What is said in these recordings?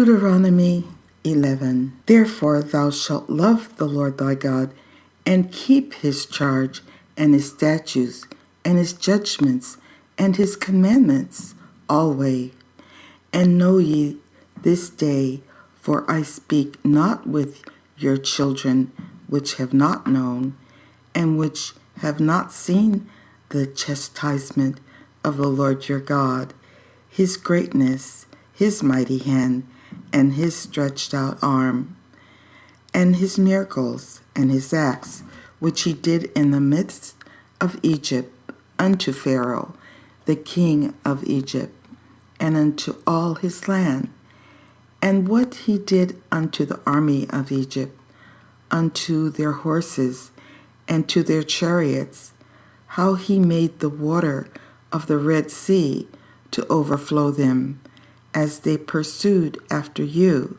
Deuteronomy 11. Therefore thou shalt love the Lord thy God, and keep his charge, and his statutes, and his judgments, and his commandments alway. And know ye this day, for I speak not with your children which have not known, and which have not seen the chastisement of the Lord your God, his greatness, his mighty hand, and his stretched out arm, and his miracles, and his acts, which he did in the midst of Egypt, unto Pharaoh, the king of Egypt, and unto all his land, and what he did unto the army of Egypt, unto their horses, and to their chariots, how he made the water of the Red Sea to overflow them, as they pursued after you,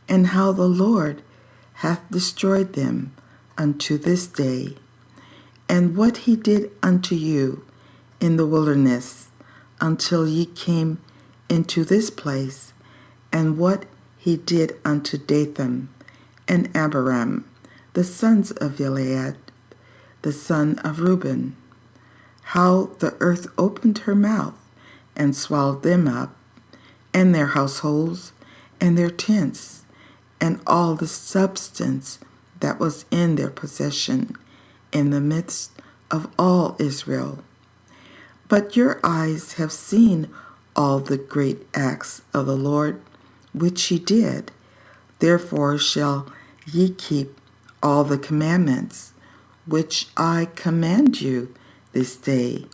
and how the Lord hath destroyed them unto this day, and what he did unto you in the wilderness until ye came into this place, and what he did unto Dathan and Abiram, the sons of Gilead, the son of Reuben, how the earth opened her mouth and swallowed them up, and their households, and their tents, and all the substance that was in their possession, in the midst of all Israel. But your eyes have seen all the great acts of the Lord, which he did. Therefore shall ye keep all the commandments, which I command you this day,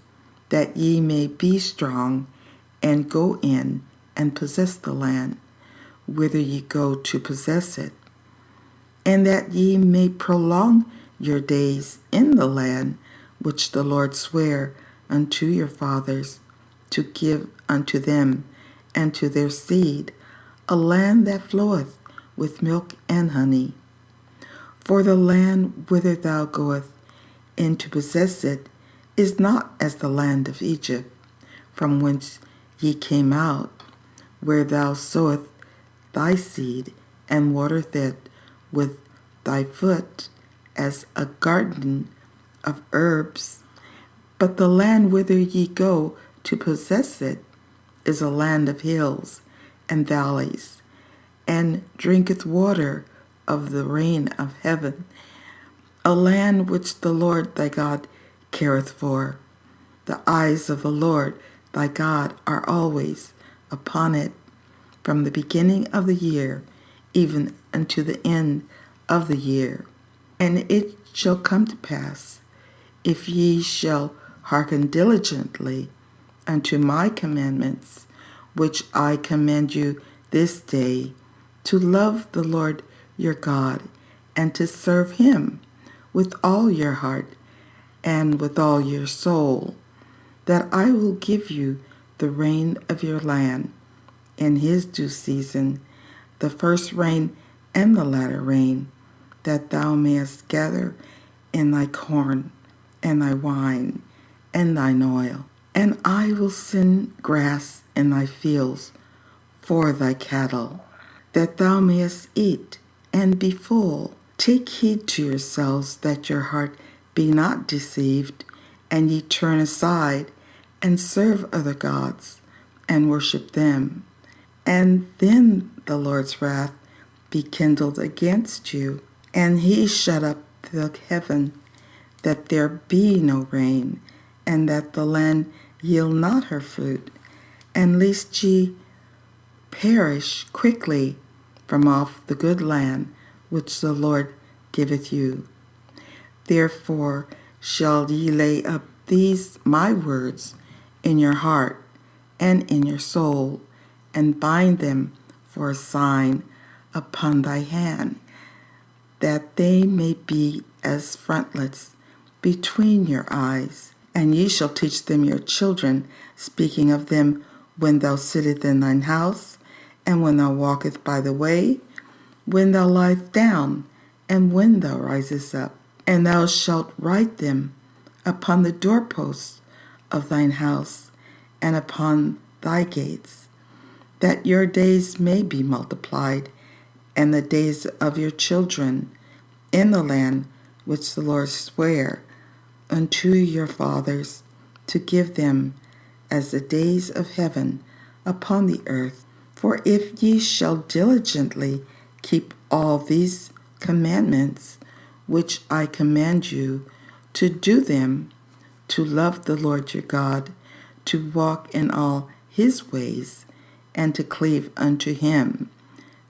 that ye may be strong, and go in and possess the land, whither ye go to possess it, and that ye may prolong your days in the land which the Lord sware unto your fathers to give unto them and to their seed, a land that floweth with milk and honey. For the land whither thou goest in to possess it is not as the land of Egypt, from whence ye came out, where thou sowest thy seed, and watereth it with thy foot, as a garden of herbs. But the land whither ye go to possess it is a land of hills and valleys, and drinketh water of the rain of heaven, a land which the Lord thy God careth for. The eyes of the Lord thy God are always upon it, from the beginning of the year even unto the end of the year. And it shall come to pass, if ye shall hearken diligently unto my commandments, which I command you this day, to love the Lord your God, and to serve him with all your heart and with all your soul, that I will give you the rain of your land in his due season, the first rain and the latter rain, that thou mayest gather in thy corn and thy wine and thine oil. And I will send grass in thy fields for thy cattle, that thou mayest eat and be full. Take heed to yourselves that your heart be not deceived, and ye turn aside and serve other gods, and worship them. And then the Lord's wrath be kindled against you, and he shut up the heaven, that there be no rain, and that the land yield not her fruit, and lest ye perish quickly from off the good land which the Lord giveth you. Therefore shall ye lay up these my words in your heart and in your soul, and bind them for a sign upon thy hand, that they may be as frontlets between your eyes. And ye shall teach them your children, speaking of them when thou sittest in thine house, and when thou walkest by the way, when thou liest down, and when thou risest up. And thou shalt write them upon the doorposts of thine house, and upon thy gates. that your days may be multiplied, and the days of your children in the land which the Lord sware unto your fathers to give them as the days of heaven upon the earth. For if ye shall diligently keep all these commandments which I command you, to do them, to love the Lord your God, to walk in all his ways, and to cleave unto him,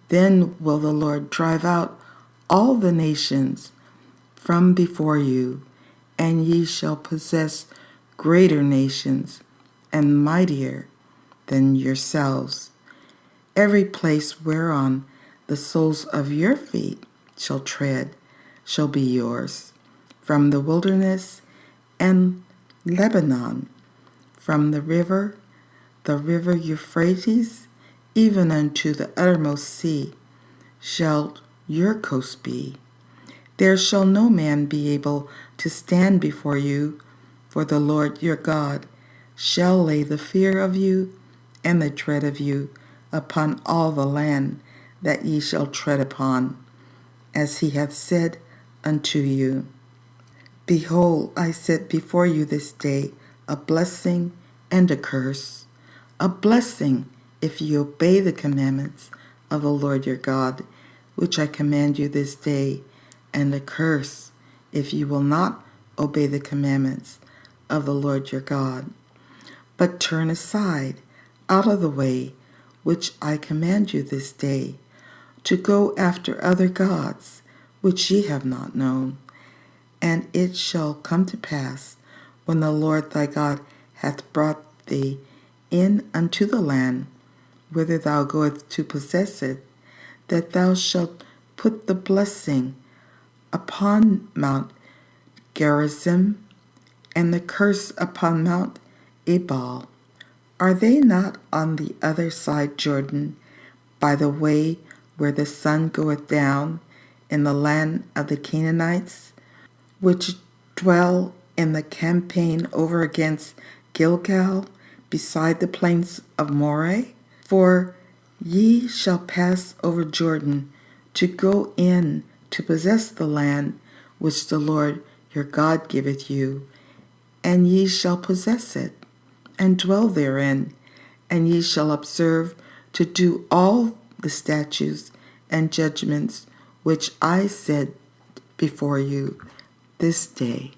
then will the Lord drive out all the nations from before you, and ye shall possess greater nations and mightier than yourselves. Every place whereon the soles of your feet shall tread shall be yours, from the wilderness and Lebanon, from the river Euphrates, even unto the uttermost sea, shall your coast be. There shall no man be able to stand before you, for the Lord your God shall lay the fear of you and the dread of you upon all the land that ye shall tread upon, as he hath said unto you. Behold, I set before you this day a blessing and a curse. A blessing if you obey the commandments of the Lord your God, which I command you this day, and a curse if you will not obey the commandments of the Lord your God, but turn aside out of the way which I command you this day, to go after other gods which ye have not known. And it shall come to pass, when the Lord thy God hath brought thee in unto the land whither thou goest to possess it, that thou shalt put the blessing upon Mount Gerizim, and the curse upon Mount Ebal. Are they not on the other side Jordan, by the way where the sun goeth down, in the land of the Canaanites, which dwell in the campaign over against Gilgal, beside the plains of Moreh? For ye shall pass over Jordan to go in to possess the land which the Lord your God giveth you, and ye shall possess it, and dwell therein, and ye shall observe to do all the statutes and judgments which I said before you this day.